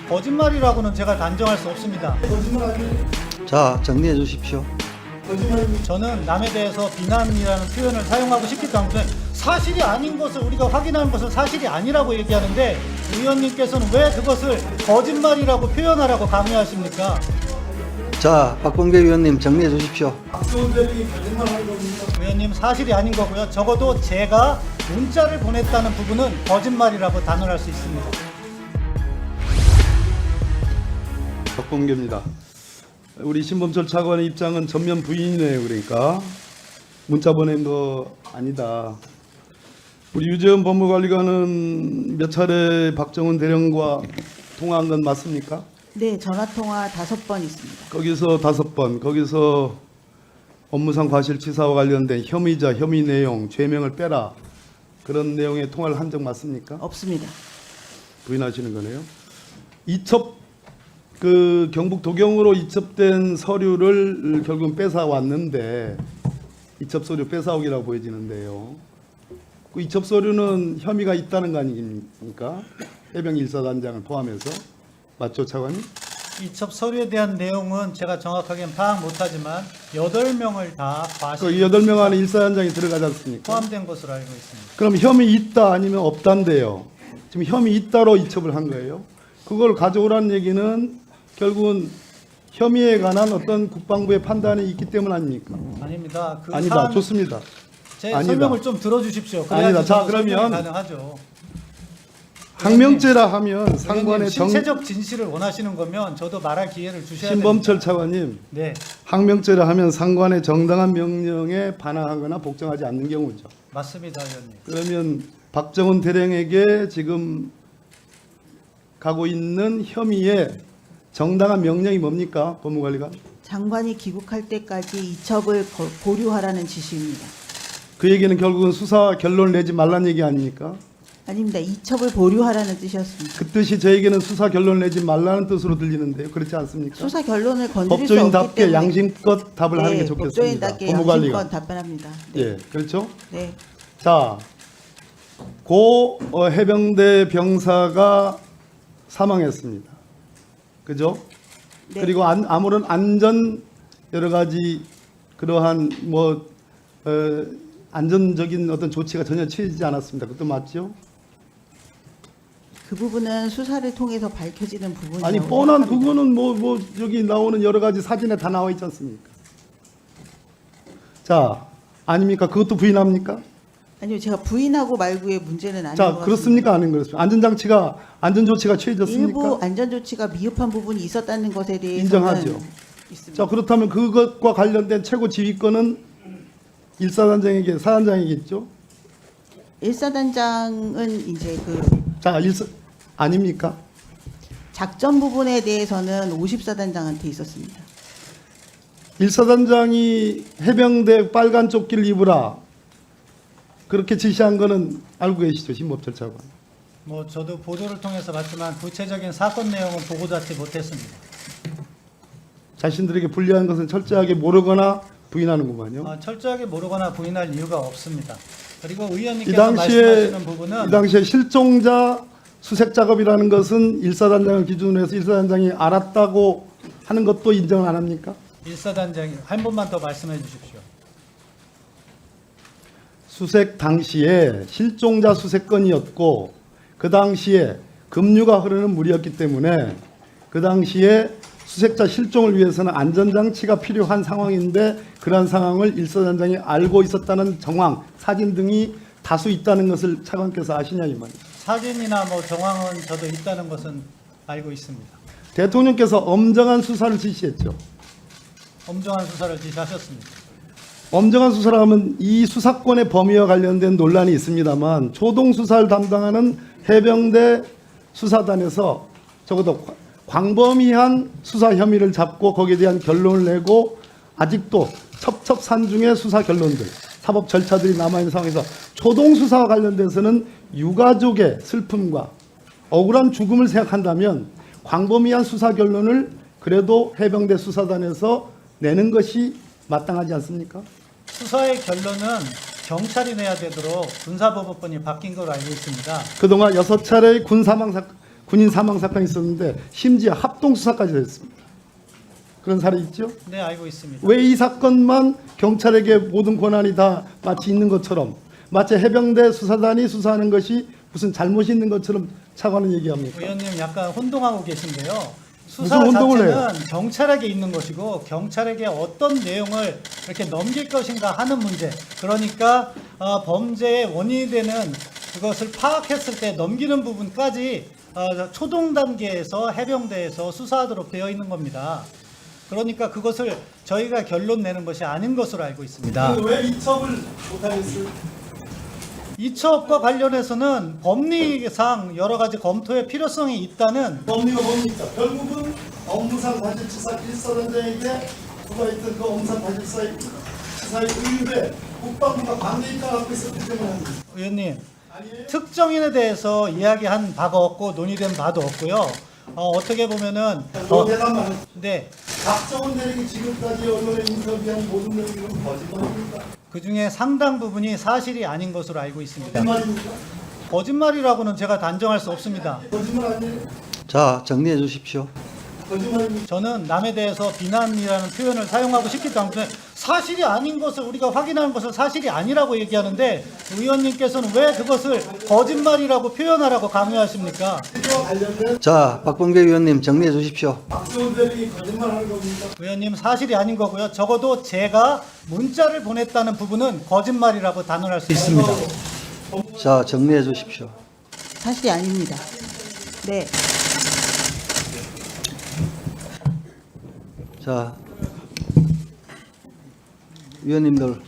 거짓말이라고는 제가 단정할 수 없습니다. 자, 정리해 주십시오. 저는 남에 대해서 비난이라는 표현을 사용하고 싶기도 한데 사실이 아닌 것을 우리가 확인한 것은 사실이 아니라고 얘기하는데 의원님께서는 왜 그것을 거짓말이라고 표현하라고 강요하십니까? 자, 박범계 의원님 정리해 주십시오. 의원님 사실이 아닌 거고요. 적어도 제가 문자를 보냈다는 부분은 거짓말이라고 단언할 수 있습니다. 박범계입니다. 우리 신범철 차관의 입장은 전면 부인이네요. 그러니까 문자 보낸 거 아니다. 우리 유재현 법무관리관은 몇 차례 박정훈 대령과 통화한 건 맞습니까? 네, 전화통화 5번 있습니다. 거기서 5번, 거기서 업무상 과실치사와 관련된 혐의자, 혐의 내용, 죄명을 빼라 그런 내용의 통화를 한 적 맞습니까? 없습니다. 부인하시는 거네요. 이첩 경북 도경으로 이첩된 서류를 결국은 뺏어 왔는데 이첩 서류 뺏어오기라고 보여지는데요. 그 이첩 서류는 혐의가 있다는 거 아닙니까? 해병 1사단장을 포함해서 맞죠, 차관님? 이첩 서류에 대한 내용은 제가 정확하게는 파악 못하지만 8명을 다 과실 그 8명 안에 1사단장이 들어가지 않습니까? 포함된 것으로 알고 있습니다. 그럼 혐의 있다 아니면 없단데요. 지금 혐의 있다로 이첩을 한 거예요. 그걸 가져오라는 얘기는 결국은 혐의에 관한 어떤 국방부의 판단이 있기 때문 아닙니까? 아닙니다. 그 아니다. 사안, 좋습니다. 제 아니다. 설명을 좀 들어주십시오. 아니다. 자, 그래야지 그러면 가능하죠. 항명죄라 하면 상관의 실체적 진실을 원하시는 거면 저도 말할 기회를 주셔야 신범철 됩니다. 차관님, 네, 항명죄라 하면 상관의 정당한 명령에 반항하거나 복종하지 않는 경우죠. 맞습니다, 의원님. 그러면 박정훈 대령에게 지금 가고 있는 혐의의 정당한 명령이 뭡니까? 법무관리관? 장관이 귀국할 때까지 이첩을 보류하라는 지시입니다. 그 얘기는 결국은 수사 결론을 내지 말란 얘기 아닙니까? 아닙니다. 이첩을 보류하라는 뜻이었습니다. 그 뜻이 저에게는 수사 결론을 내지 말라는 뜻으로 들리는데요. 그렇지 않습니까? 수사 결론을 건드릴 수 없기 법조인답게 때문에 양심껏 답을 하는 게 네, 좋겠습니다. 법조인답게 법무관리관. 양심껏 답변합니다. 네. 예, 그렇죠? 네. 자, 고 해병대 병사가 사망했습니다. 그죠? 네. 그리고 아무런 안전 여러 가지 그러한 안전적인 어떤 조치가 전혀 취해지지 않았습니다. 그것도 맞죠? 그 부분은 수사를 통해서 밝혀지는 부분이라고 아니 뻔한 생각합니다. 그거는 여기 나오는 여러 가지 사진에 다 나와 있지 않습니까? 자, 아닙니까? 그것도 부인합니까? 아니요, 제가 부인하고 말고의 문제는 아닌 것 자, 같습니다. 그렇습니까? 아닌 그렇습니까? 안전조치가 취해졌습니까? 일부 안전조치가 미흡한 부분이 있었다는 것에 대해서는 인정하죠. 있습니다. 자, 그렇다면 그것과 관련된 최고 지휘권은 1사단장에게 사단장이겠죠? 1사단장은 이제 그 자, 아닙니까? 작전 부분에 대해서는 50사단장한테 있었습니다. 1사단장이 해병대 빨간 조끼를 입으라 그렇게 지시한 거는 알고 계시죠? 신법철 차관. 뭐 저도 보도를 통해서 봤지만 구체적인 사건 내용은 보고받지 못했습니다. 자신들에게 불리한 것은 철저하게 모르거나 부인하는구만요. 철저하게 모르거나 부인할 이유가 없습니다. 그리고 이 의원님께서 당시에 말씀하시는 부분은 이 당시에 실종자 수색 작업이라는 것은 1사단장을 기준으로 해서 1사단장이 알았다고 하는 것도 인정을 안 합니까? 1사단장이 한 번만 더 말씀해 주십시오. 수색 당시에 실종자 수색건이었고 그 당시에 급류가 흐르는 물이었기 때문에 그 당시에 수색자 실종을 위해서는 안전장치가 필요한 상황인데 그러한 상황을 1사단장이 알고 있었다는 정황, 사진 등이 다수 있다는 것을 차관께서 아시냐 이 말이에요. 사진이나 뭐 정황은 저도 있다는 것은 알고 있습니다. 대통령께서 엄정한 수사를 지시했죠. 엄정한 수사를 지시하셨습니다. 엄정한 수사를 하면 이 수사권의 범위와 관련된 논란이 있습니다만 초동 수사를 담당하는 해병대 수사단에서 적어도 광범위한 수사 혐의를 잡고 거기에 대한 결론을 내고 아직도 첩첩산중의 수사 결론들, 사법 절차들이 남아있는 상황에서 초동 수사와 관련돼서는 유가족의 슬픔과 억울한 죽음을 생각한다면 광범위한 수사 결론을 그래도 해병대 수사단에서 내는 것이 마땅하지 않습니까? 수사의 결론은 경찰이 내야 되도록 군사법원이 바뀐 걸로 알고 있습니다. 그동안 6차례의 군인 사망 사건이 있었는데 심지어 합동 수사까지 됐습니다. 그런 사례 있죠? 네, 알고 있습니다. 왜 이 사건만 경찰에게 모든 권한이 다 마치 있는 것처럼, 마치 해병대 수사단이 수사하는 것이 무슨 잘못이 있는 것처럼 차관은 얘기합니까? 의원님 약간 혼동하고 계신데요. 수사 무슨 혼동을 자체는 경찰에게 있는 것이고 경찰에게 어떤 내용을 이렇게 넘길 것인가 하는 문제. 그러니까 범죄의 원인이 되는 그것을 파악했을 때 넘기는 부분까지 초동 단계에서 해병대에서 수사하도록 되어 있는 겁니다. 그러니까 그것을 저희가 결론 내는 것이 아닌 것으로 알고 있습니다. 왜 이첩을 못하겠어요? 이첩과 관련해서는 법리상 여러 가지 검토의 필요성이 있다는 법리가 뭡니까? 결국은 업무상 과실치사 1사단장에게 부과했던 그 업무상 과실치사의 의뢰 국방부가 반대 입장을 갖고 있었기 때문에 합니다. 의원님, 아니에요? 특정인에 대해서 이야기한 바가 없고 논의된 바도 없고요. 어떻게 보면은 대답만 네, 박정원 대령이 지금까지 언론에 인터뷰한 모든 내용은 거짓말입니까? 그 중에 상당 부분이 사실이 아닌 것으로 알고 있습니다. 거짓말입니까? 거짓말이라고는 제가 단정할 수 없습니다. 거짓말 아니에요? 자, 정리해 주십시오. 거짓말입니까? 저는 남에 대해서 비난이라는 표현을 사용하고 싶기 때문에 사실이 아닌 것을 우리가 확인하는 것을 사실이 아니라고 얘기하는데 의원님께서는 왜 그것을 거짓말이라고 표현하라고 강요하십니까? 이와 관련된 자, 박범계 위원님 정리해 주십시오. 박정원 대령이 거짓말하는 겁니까? 의원님 사실이 아닌 거고요. 적어도 제가 문자를 보냈다는 부분은 거짓말이라고 단언할 수 있습니다. 자, 정리해 주십시오. 사실이 아닙니다. 네. 자, 위원님들